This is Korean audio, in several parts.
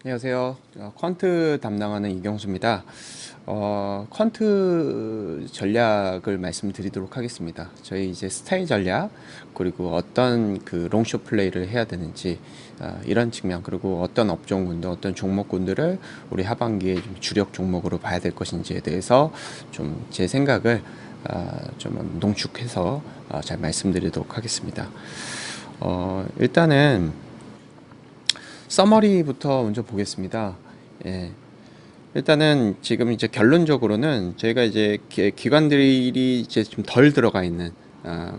안녕하세요. 퀀트 담당하는 이경수입니다. 퀀트 전략을 말씀드리도록 하겠습니다. 저희 이제 스타일 전략, 그리고 어떤 그 롱숏 플레이를 해야 되는지, 이런 측면, 그리고 어떤 업종군들, 어떤 종목군들을 우리 하반기에 좀 주력 종목으로 봐야 될 것인지에 대해서 좀 제 생각을 좀 농축해서 잘 말씀드리도록 하겠습니다. 일단은 서머리부터 먼저 보겠습니다. 예. 일단은 지금 이제 결론적으로는 저희가 이제 기관들이 이제 좀 덜 들어가 있는,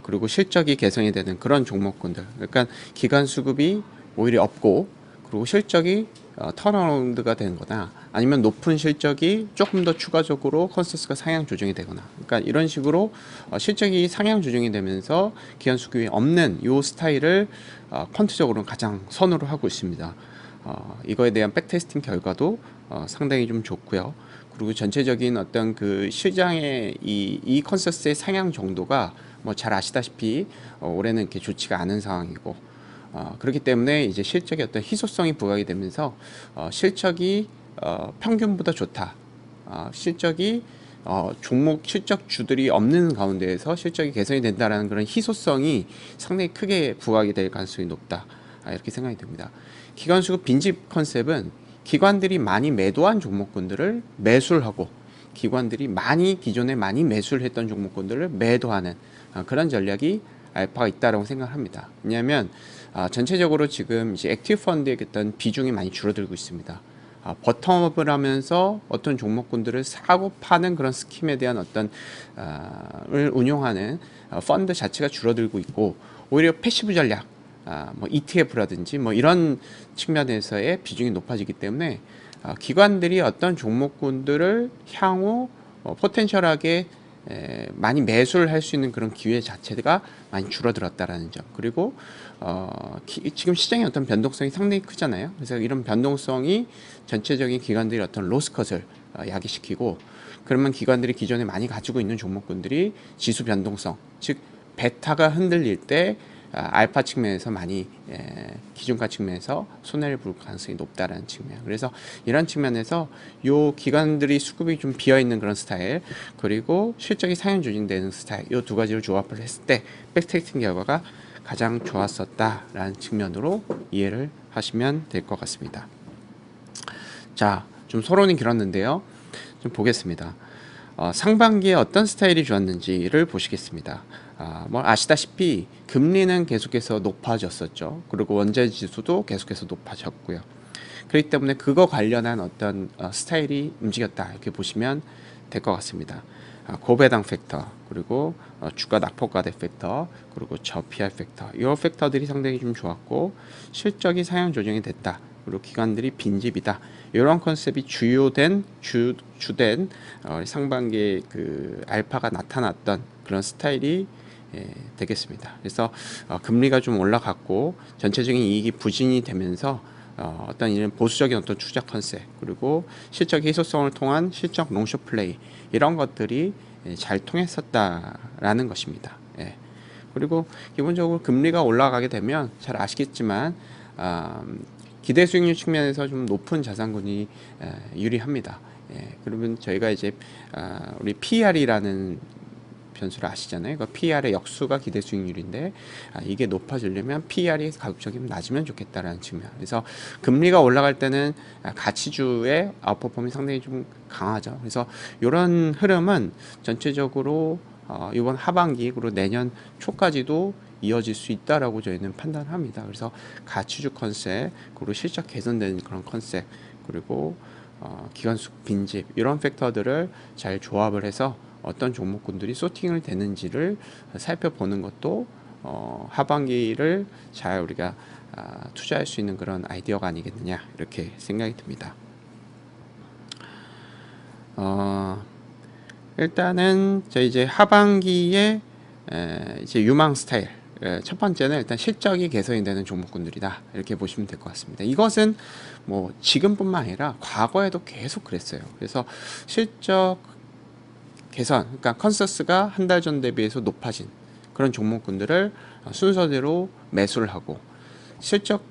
그리고 실적이 개선이 되는 그런 종목군들, 그러니까 기관 수급이 오히려 없고, 그리고 실적이 턴어라운드가 되는 거나, 아니면 높은 실적이 조금 더 추가적으로 컨센서스가 상향 조정이 되거나, 그러니까 이런 식으로 실적이 상향 조정이 되면서 기관 수급이 없는 요 스타일을 퀀트적으로는 가장 선호를 하고 있습니다. 이거에 대한 백테스팅 결과도 상당히 좀 좋고요. 그리고 전체적인 어떤 그 시장의 이 컨센서스의 상향 정도가 뭐 잘 아시다시피 올해는 이렇게 좋지가 않은 상황이고, 그렇기 때문에 이제 실적의 어떤 희소성이 부각이 되면서 실적이 평균보다 좋다. 실적이 종목 실적 주들이 없는 가운데에서 실적이 개선이 된다라는 그런 희소성이 상당히 크게 부각이 될 가능성이 높다. 이렇게 생각이 됩니다. 기관 수급 빈집 컨셉은 기관들이 많이 매도한 종목군들을 매수를 하고, 기관들이 기존에 많이 매수를 했던 종목군들을 매도하는 그런 전략이 알파가 있다고 생각합니다. 왜냐하면 전체적으로 지금 이제 액티브 펀드의 어떤 비중이 많이 줄어들고 있습니다. 버텀업을 하면서 어떤 종목군들을 사고 파는 그런 스킴에 대한 어떤 을 운용하는 펀드 자체가 줄어들고 있고, 오히려 패시브 전략, 뭐 ETF라든지 뭐 이런 측면에서의 비중이 높아지기 때문에 기관들이 어떤 종목군들을 향후 포텐셜하게 많이 매수를 할 수 있는 그런 기회 자체가 많이 줄어들었다라는 점. 그리고 지금 시장의 어떤 변동성이 상당히 크잖아요. 그래서 이런 변동성이 전체적인 기관들이 어떤 로스컷을 야기시키고, 그러면 기관들이 기존에 많이 가지고 있는 종목군들이 지수 변동성, 즉 베타가 흔들릴 때 알파 측면에서 많이 기준가 측면에서 손해를 볼 가능성이 높다라는 측면. 그래서 이런 측면에서 요 기관들이 수급이 좀 비어 있는 그런 스타일, 그리고 실적이 상향 조정되는 스타일, 요 두 가지를 조합을 했을 때 백테스팅 결과가 가장 좋았었다라는 측면으로 이해를 하시면 될 것 같습니다. 자, 좀 서론이 길었는데요. 좀 보겠습니다. 상반기에 어떤 스타일이 좋았는지를 보시겠습니다. 뭐 아시다시피 금리는 계속해서 높아졌었죠. 그리고 원재 지수도 계속해서 높아졌고요. 그렇기 때문에 그거 관련한 어떤 스타일이 움직였다, 이렇게 보시면 될 것 같습니다. 고배당 팩터, 그리고 주가 낙폭과대 팩터, 그리고 저PR 팩터, 이 팩터들이 상당히 좀 좋았고, 실적이 상향 조정이 됐다, 그리고 기관들이 빈집이다, 이런 컨셉이 주된 상반기에 그 알파가 나타났던 그런 스타일이 되겠습니다. 그래서 금리가 좀 올라갔고 전체적인 이익이 부진이 되면서 어떤 이런 보수적인 어떤 투자 컨셉, 그리고 실적 희소성을 통한 실적 롱숏 플레이, 이런 것들이 잘 통했었다라는 것입니다. 예. 그리고 기본적으로 금리가 올라가게 되면 잘 아시겠지만 기대 수익률 측면에서 좀 높은 자산군이 유리합니다. 예. 그러면 저희가 이제 우리 PER이라는 변수를 아시잖아요. 그 PER의 역수가 기대 수익률인데 이게 높아지려면 PER이 가급적이면 낮으면 좋겠다라는 측면. 그래서 금리가 올라갈 때는 가치주의 아웃퍼폼이 상당히 좀 강하죠. 그래서 이런 흐름은 전체적으로 이번 하반기 그리고 내년 초까지도 이어질 수 있다라고 저희는 판단합니다. 그래서 가치주 컨셉, 그리고 실적 개선되는 그런 컨셉, 그리고 기관수 빈집, 이런 팩터들을 잘 조합을 해서 어떤 종목군들이 소팅을 되는지를 살펴보는 것도 하반기를 잘 우리가 투자할 수 있는 그런 아이디어가 아니겠느냐, 이렇게 생각이 듭니다. 일단은 저희 이제 하반기에 이제 유망 스타일, 첫 번째는 일단 실적이 개선이 되는 종목군들이다, 이렇게 보시면 될 것 같습니다. 이것은 뭐 지금뿐만 아니라 과거에도 계속 그랬어요. 그래서 실적 개선, 그러니까 컨센서스가 한 달 전 대비해서 높아진 그런 종목군들을 순서대로 매수를 하고, 실적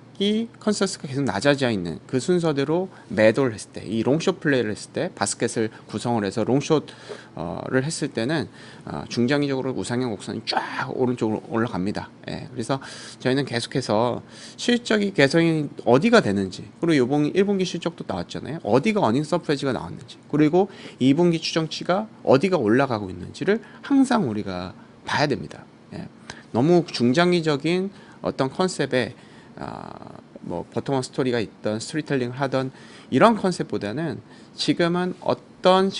컨센서스가 계속 낮아져 있는 그 순서대로 매도를 했을 때, 이 롱숏 플레이를 했을 때, 바스켓을 구성을 해서 롱숏을 했을 때는 중장기적으로 우상향 곡선이 쫙 오른쪽으로 올라갑니다. 예, 그래서 저희는 계속해서 실적이 개선이 어디가 되는지, 그리고 요번 1분기 실적도 나왔잖아요. 어디가 어닝 서프라이즈가 나왔는지, 그리고 2분기 추정치가 어디가 올라가고 있는지를 항상 우리가 봐야 됩니다. 예, 너무 중장기적인 어떤 컨셉에 뭐 버텀업 스토리가 있던 스토리텔링을 하던 이런 컨셉보다는 지금은 어떤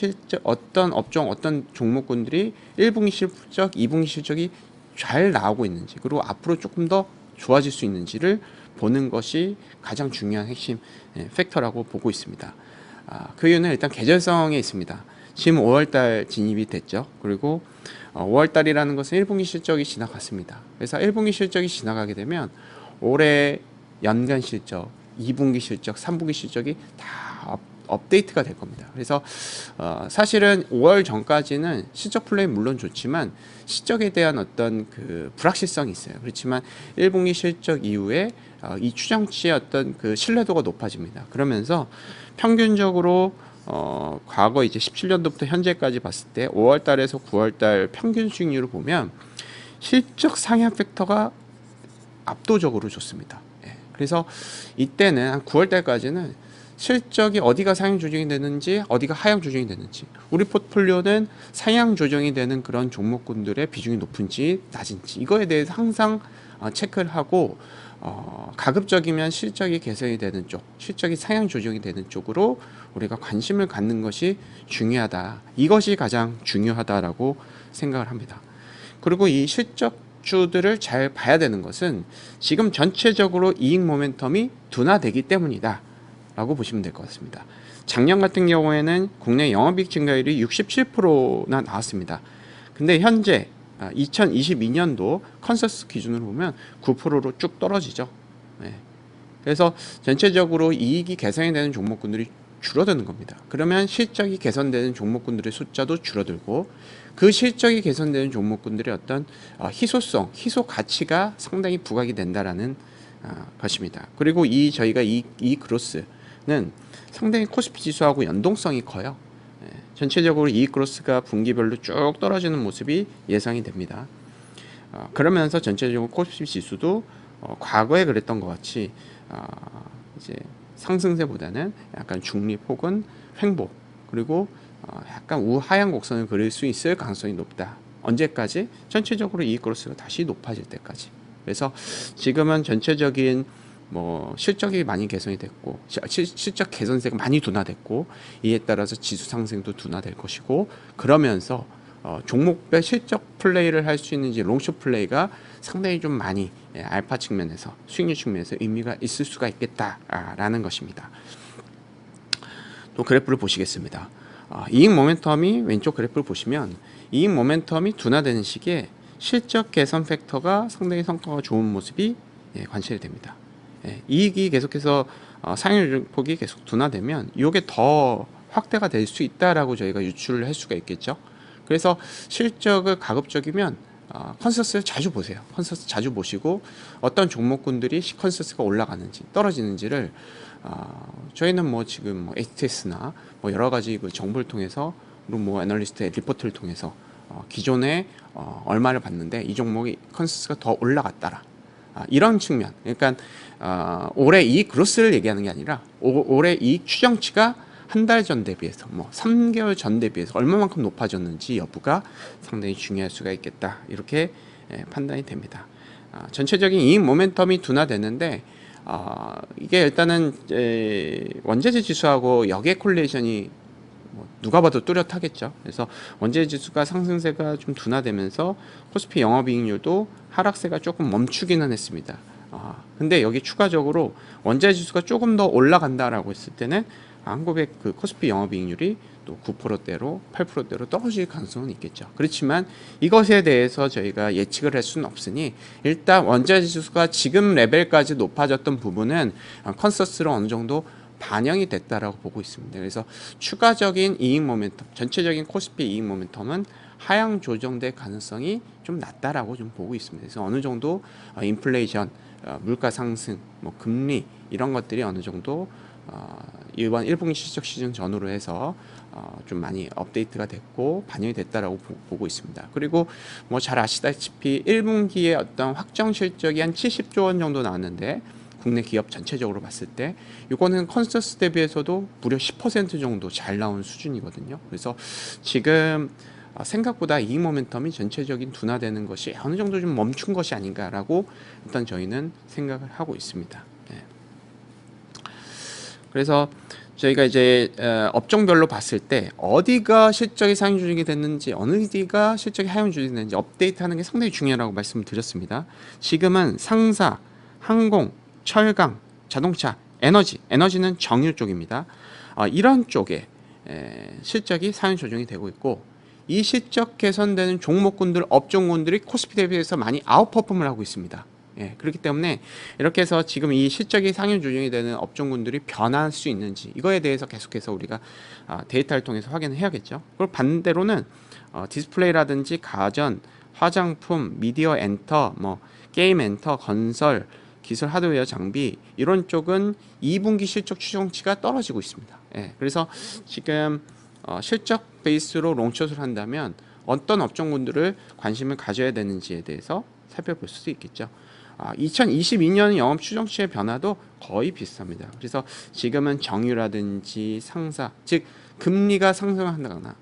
업종, 어떤 종목군들이 1분기 실적, 2분기 실적이 잘 나오고 있는지, 그리고 앞으로 조금 더 좋아질 수 있는지를 보는 것이 가장 중요한 핵심 팩터라고 보고 있습니다. 그 이유는 일단 계절성에 있습니다. 지금 5월달 진입이 됐죠. 그리고 5월달이라는 것은 1분기 실적이 지나갔습니다. 그래서 1분기 실적이 지나가게 되면 올해 연간 실적, 2분기 실적, 3분기 실적이 다 업데이트가 될 겁니다. 그래서 사실은 5월 전까지는 실적 플레이 물론 좋지만 실적에 대한 어떤 그 불확실성이 있어요. 그렇지만 1분기 실적 이후에 이 추정치의 어떤 그 신뢰도가 높아집니다. 그러면서 평균적으로 과거 이제 17년도부터 현재까지 봤을 때 5월 달에서 9월 달 평균 수익률을 보면 실적 상향 팩터가 압도적으로 좋습니다. 예. 그래서 이때는 한 9월 달까지는 실적이 어디가 상향 조정이 되는지, 어디가 하향 조정이 되는지, 우리 포트폴리오는 상향 조정이 되는 그런 종목군들의 비중이 높은지 낮은지, 이거에 대해서 항상 체크를 하고 가급적이면 실적이 개선이 되는 쪽, 실적이 상향 조정이 되는 쪽으로 우리가 관심을 갖는 것이 중요하다. 이것이 가장 중요하다라고 생각을 합니다. 그리고 이 실적 주들을 잘 봐야 되는 것은 지금 전체적으로 이익 모멘텀이 둔화되기 때문이다 라고 보시면 될 것 같습니다. 작년 같은 경우에는 국내 영업이익 증가율이 67%나 나왔습니다. 근데 현재 2022년도 컨센서스 기준으로 보면 9%로 쭉 떨어지죠. 네. 그래서 전체적으로 이익이 개선이 되는 종목군들이 줄어드는 겁니다. 그러면 실적이 개선되는 종목군들의 숫자도 줄어들고, 그 실적이 개선되는 종목군들의 어떤 희소성, 희소 가치가 상당히 부각이 된다라는 것입니다. 그리고 저희가 이 그로스는 상당히 코스피 지수하고 연동성이 커요. 전체적으로 이익 그로스가 분기별로 쭉 떨어지는 모습이 예상이 됩니다. 그러면서 전체적으로 코스피 지수도 과거에 그랬던 것 같이 이제 상승세보다는 약간 중립 혹은 횡보, 그리고 약간 우하향 곡선을 그릴 수 있을 가능성이 높다. 언제까지? 전체적으로 이익 그로스가 다시 높아질 때까지. 그래서 지금은 전체적인 뭐 실적이 많이 개선이 됐고, 실적 개선세가 많이 둔화됐고, 이에 따라서 지수 상승도 둔화될 것이고, 그러면서 종목별 실적 플레이를 할 수 있는지 롱숏 플레이가 상당히 좀 많이 알파 측면에서, 수익률 측면에서 의미가 있을 수가 있겠다라는 것입니다. 또 그래프를 보시겠습니다. 이익 모멘텀이, 왼쪽 그래프를 보시면 이익 모멘텀이 둔화되는 시기에 실적 개선 팩터가 상당히 성과가 좋은 모습이 관찰이 됩니다. 이익이 계속해서 상향폭이 계속 둔화되면 이게 더 확대가 될 수 있다라고 저희가 유출을 할 수가 있겠죠. 그래서 실적을 가급적이면 컨센서스를 자주 보세요. 컨센서스 자주 보시고 어떤 종목군들이 컨센서스가 올라가는지 떨어지는지를 저희는 뭐 지금 뭐 HTS나 뭐 여러 가지 그 정보를 통해서, 그리고 뭐 애널리스트의 리포트를 통해서 기존에 얼마를 받는데 이 종목이 컨센서스가 더 올라갔다라, 이런 측면. 그러니까 올해 이익 그로스를 얘기하는 게 아니라 올해 이익 추정치가 한 달 전 대비해서, 뭐 3개월 전 대비해서 얼마만큼 높아졌는지 여부가 상당히 중요할 수가 있겠다, 이렇게 판단이 됩니다. 전체적인 이익 모멘텀이 둔화되는데 이게 일단은 원재재 지수하고 역의 콜레이션이 누가 봐도 뚜렷하겠죠. 그래서 원재재 지수가 상승세가 좀 둔화되면서 코스피 영업이익률도 하락세가 조금 멈추기는 했습니다. 근데 여기 추가적으로 원재재 지수가 조금 더 올라간다라고 했을 때는 한국의 그 코스피 영업이익률이 또 9%대로 8%대로 떨어질 가능성은 있겠죠. 그렇지만 이것에 대해서 저희가 예측을 할 수는 없으니, 일단 원재재 지수가 지금 레벨까지 높아졌던 부분은 컨센서스로 어느 정도 반영이 됐다라고 보고 있습니다. 그래서 추가적인 이익 모멘텀, 전체적인 코스피 이익 모멘텀은 하향 조정될 가능성이 좀 낮다라고 좀 보고 있습니다. 그래서 어느 정도 인플레이션, 물가 상승, 뭐 금리 이런 것들이 어느 정도 이번 1분기 실적 시즌 전후로 해서 좀 많이 업데이트가 됐고 반영이 됐다라고 보고 있습니다. 그리고 뭐 잘 아시다시피 1분기에 어떤 확정 실적이 한 70조 원 정도 나왔는데 국내 기업 전체적으로 봤을 때 이거는 컨센서스 대비해서도 무려 10% 정도 잘 나온 수준이거든요. 그래서 지금 생각보다 이익 모멘텀이 전체적인 둔화되는 것이 어느 정도 좀 멈춘 것이 아닌가라고 일단 저희는 생각을 하고 있습니다. 네. 그래서 저희가 이제 업종별로 봤을 때 어디가 실적이 상향 조정이 됐는지 어디가 실적이 하향 조정이 됐는지 업데이트하는 게 상당히 중요하다고 말씀을 드렸습니다. 지금은 상사, 항공, 철강, 자동차, 에너지는 정유 쪽입니다. 이런 쪽에 실적이 상향 조정이 되고 있고 이 실적 개선되는 종목군들, 업종군들이 코스피 대비해서 많이 아웃퍼폼을 하고 있습니다. 예, 그렇기 때문에 이렇게 해서 지금 이 실적이 상향 조정이 되는 업종군들이 변할 수 있는지 이거에 대해서 계속해서 우리가 데이터를 통해서 확인을 해야겠죠. 그리고 반대로는 디스플레이라든지 가전, 화장품, 미디어 엔터, 뭐 게임 엔터, 건설, 기술 하드웨어 장비 이런 쪽은 2분기 실적 추정치가 떨어지고 있습니다. 예, 그래서 지금 실적 베이스로 롱숏을 한다면 어떤 업종군들을 관심을 가져야 되는지에 대해서 살펴볼 수도 있겠죠. 2022년 영업 추정치의 변화도 거의 비슷합니다. 그래서 지금은 정유라든지 상사, 즉 금리가 상승한다거나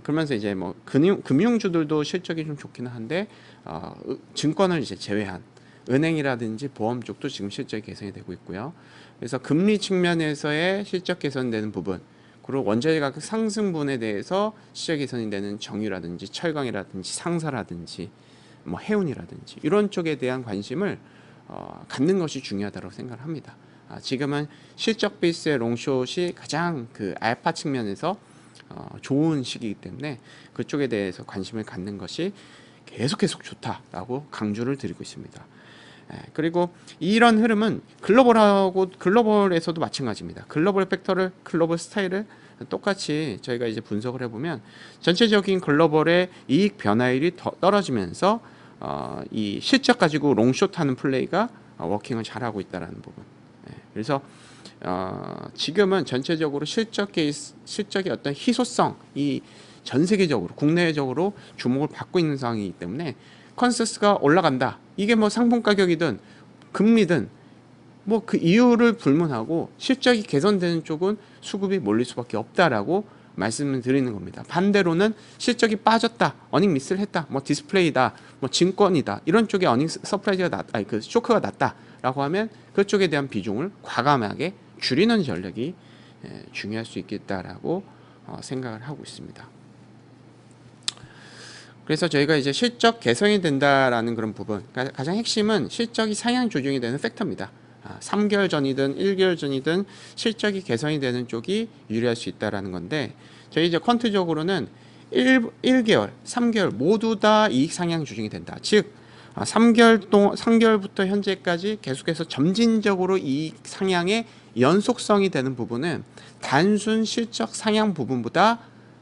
그러면서 이제 뭐 금융주들도 실적이 좀 좋기는 한데 증권을 이제 제외한 은행이라든지 보험 쪽도 지금 실적이 개선이 되고 있고요. 그래서 금리 측면에서의 실적 개선되는 부분, 그리고 원자재 가격 상승분에 대해서 실적 개선이 되는 정유라든지 철강이라든지 상사라든지 뭐 해운이라든지 이런 쪽에 대한 관심을 갖는 것이 중요하다고 생각을 합니다. 지금은 실적 베이스의 롱숏이 가장 그 알파 측면에서 좋은 시기이기 때문에 그쪽에 대해서 관심을 갖는 것이 계속 좋다라고 강조를 드리고 있습니다. 그리고 이런 흐름은 글로벌에서도 마찬가지입니다. 글로벌 팩터를, 글로벌 스타일을 똑같이 저희가 이제 분석을 해보면 전체적인 글로벌의 이익 변화율이 떨어지면서 이 실적 가지고 롱숏하는 플레이가 워킹을 잘하고 있다는 부분. 그래서 지금은 전체적으로 실적의 어떤 희소성이 전 세계적으로 국내적으로 주목을 받고 있는 상황이기 때문에 컨센서스가 올라간다. 이게 뭐 상품 가격이든 금리든 뭐 그 이유를 불문하고 실적이 개선되는 쪽은 수급이 몰릴 수밖에 없다라고 말씀을 드리는 겁니다. 반대로는 실적이 빠졌다, 어닝 미스를 했다, 뭐 디스플레이다, 뭐 증권이다 이런 쪽에 어닝 서프라이즈가 그 쇼크가 났다라고 하면 그쪽에 대한 비중을 과감하게 줄이는 전략이 중요할 수 있겠다라고 생각을 하고 있습니다. 그래서 저희가 이제 실적 개선이 된다라는 그런 부분, 가장 핵심은 실적이 상향 조정이 되는 팩터입니다. 3개월 전이든 1개월 전이든 실적이 개선이 되는 쪽이 유리할 수 있다라는 건데 저희 이제 퀀트적으로는 1개월, 3개월 모두 다 이익 상향 조정이 된다. 즉 3개월부터 현재까지 계속해서 점진적으로 이익 상향의 연속성이 되는 부분은 단순 실적 상향 부분보다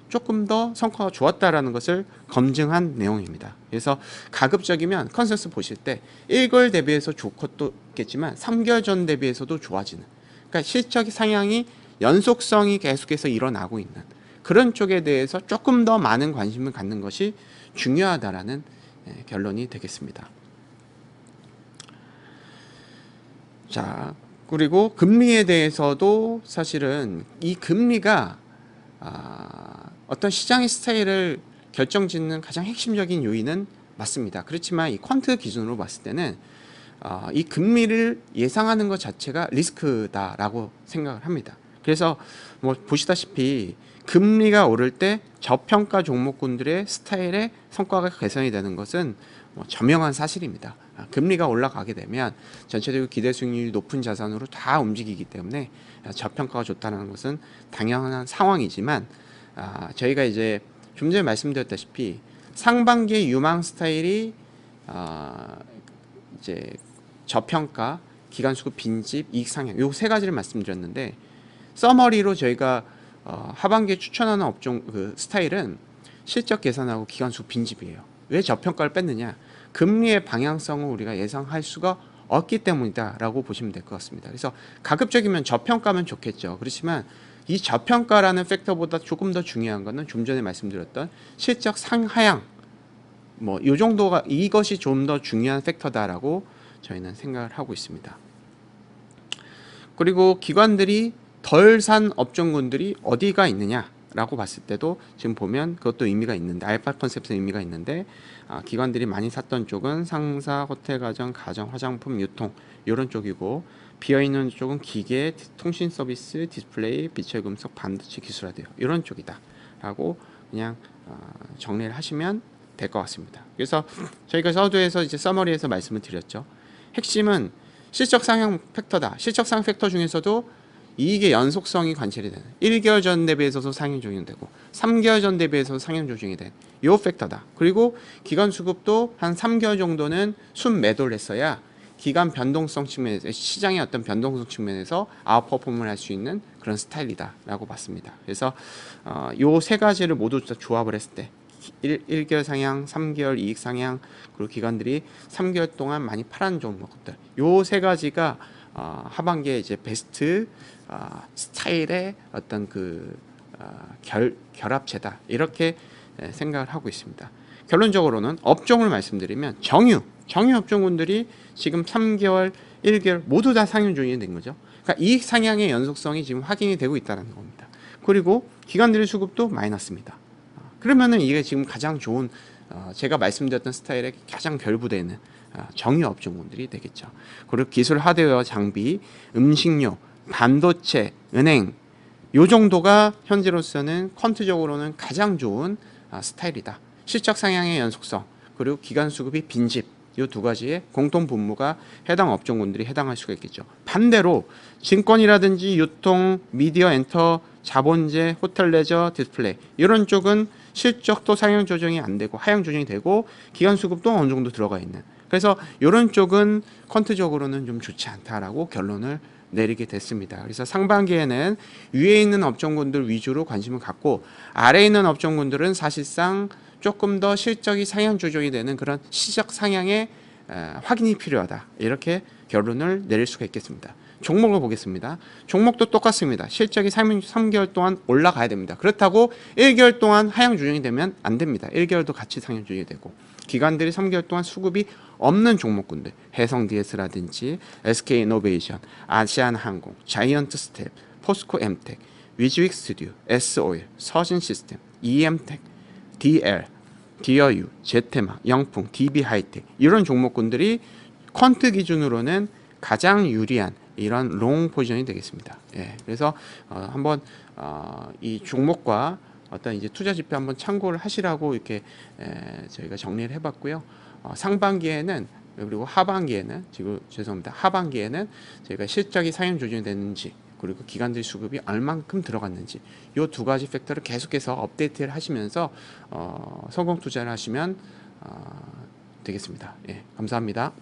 조금 더 성과가 좋았다라는 것을 검증한 내용입니다. 그래서 가급적이면 컨센서스 보실 때 1개월 대비해서 좋것도 있겠지만 3개월 전 대비해서도 좋아지는, 그러니까 실적 상향이 연속성이 계속해서 일어나고 있는 그런 쪽에 대해서 조금 더 많은 관심을 갖는 것이 중요하다라는 결론이 되겠습니다. 자, 그리고 금리에 대해서도 사실은 이 금리가 어떤 시장의 스타일을 결정짓는 가장 핵심적인 요인은 맞습니다. 그렇지만 이 퀀트 기준으로 봤을 때는 이 금리를 예상하는 것 자체가 리스크다라고 생각을 합니다. 그래서 뭐 보시다시피 금리가 오를 때 저평가 종목군들의 스타일의 성과가 개선이 되는 것은 뭐 저명한 사실입니다. 금리가 올라가게 되면 전체적으로 기대 수익률이 높은 자산으로 다 움직이기 때문에 저평가가 좋다는 것은 당연한 상황이지만 저희가 이제 좀 전에 말씀드렸다시피 상반기의 유망 스타일이 이제 저평가, 기간수급 빈집, 이익 상향 요 세 가지를 말씀드렸는데 서머리로 저희가 하반기에 추천하는 업종 그 스타일은 실적 개선하고 기관수 빈집이에요. 왜 저평가를 뺐느냐? 금리의 방향성을 우리가 예상할 수가 없기 때문이다라고 보시면 될 것 같습니다. 그래서 가급적이면 저평가면 좋겠죠. 그렇지만 이 저평가라는 팩터보다 조금 더 중요한 것은 좀 전에 말씀드렸던 실적 상하향, 뭐 이 정도가, 이것이 좀 더 중요한 팩터다라고 저희는 생각을 하고 있습니다. 그리고 기관들이 덜 산 업종군들이 어디가 있느냐라고 봤을 때도 지금 보면 그것도 의미가 있는데, 알파 컨셉트 의미가 있는데, 기관들이 많이 샀던 쪽은 상사, 호텔, 가전, 화장품, 유통 이런 쪽이고, 비어있는 쪽은 기계, 통신 서비스, 디스플레이, 빛의 금속, 반도체, 기술화돼요 이런 쪽이다라고 그냥 정리를 하시면 될 것 같습니다. 그래서 저희가 서두에서 이제 서머리에서 말씀을 드렸죠. 핵심은 실적 상향 팩터다. 실적 상향 팩터 중에서도 이익의 연속성이 관찰이 되는, 1개월 전 대비해서도 상향 조정이 되고 3개월 전 대비해서 상향 조정이 된 요 팩터다. 그리고 기관 수급도 한 3개월 정도는 순매도를 했어야 기간 변동성 측면에서, 시장의 어떤 변동성 측면에서 아웃퍼폼을 할 수 있는 그런 스타일이다라고 봤습니다. 그래서 요 세 가지를 모두 조합을 했을 때 1개월 상향, 3개월 이익 상향, 그리고 기관들이 3개월 동안 많이 팔은 종목들, 요 세 가지가 하반기에 이제 베스트 스타일의 어떤 그 결합체다, 이렇게 생각을 하고 있습니다. 결론적으로는 업종을 말씀드리면 정유 업종군들이 지금 3개월, 1개월 모두 다 상향 조정이 된 거죠. 그러니까 이익 상향의 연속성이 지금 확인이 되고 있다는 겁니다. 그리고 기관들의 수급도 마이너스입니다. 그러면은 이게 지금 가장 좋은, 제가 말씀드렸던 스타일에 가장 결부되는 정유 업종군들이 되겠죠. 그리고 기술, 하드웨어, 장비, 음식료, 반도체, 은행, 요 정도가 현재로서는 퀀트적으로는 가장 좋은 스타일이다. 실적 상향의 연속성, 그리고 기간 수급이 빈집, 이 두 가지의 공통 분모가 해당 업종군들이 해당할 수가 있겠죠. 반대로 증권이라든지 유통, 미디어, 엔터, 자본재, 호텔, 레저, 디스플레이 이런 쪽은 실적도 상향 조정이 안 되고 하향 조정이 되고 기간 수급도 어느 정도 들어가 있는, 그래서 이런 쪽은 퀀트적으로는 좀 좋지 않다라고 결론을 내리게 됐습니다. 그래서 상반기에는 위에 있는 업종군들 위주로 관심을 갖고 아래에 있는 업종군들은 사실상 조금 더 실적이 상향 조정이 되는 그런 시적 상향의 확인이 필요하다, 이렇게 결론을 내릴 수가 있겠습니다. 종목을 보겠습니다. 종목도 똑같습니다. 실적이 3개월 동안 올라가야 됩니다. 그렇다고 1개월 동안 하향 조정이 되면 안 됩니다. 1개월도 같이 상향 조정이 되고, 기관들이 3개월 동안 수급이 없는 종목군들, 해성 DS라든지 SK이노베이션, 아시안항공, 자이언트 스텝, 포스코 엠텍, 위즈윅 스튜디오, S오일, 서진시스템, EM텍, DL, 디어유, 제테마, 영풍, DB하이텍 이런 종목군들이 퀀트 기준으로는 가장 유리한 이런 롱 포지션이 되겠습니다. 예, 그래서 한번 이 종목과 어떤 이제 투자 지표 한번 참고를 하시라고 이렇게 저희가 정리를 해봤고요. 상반기에는, 그리고 하반기에는, 지금 죄송합니다. 하반기에는 저희가 실적이 상향 조정이 됐는지, 그리고 기관들 수급이 얼만큼 들어갔는지, 이 두 가지 팩터를 계속해서 업데이트를 하시면서 성공 투자를 하시면 되겠습니다. 예, 감사합니다.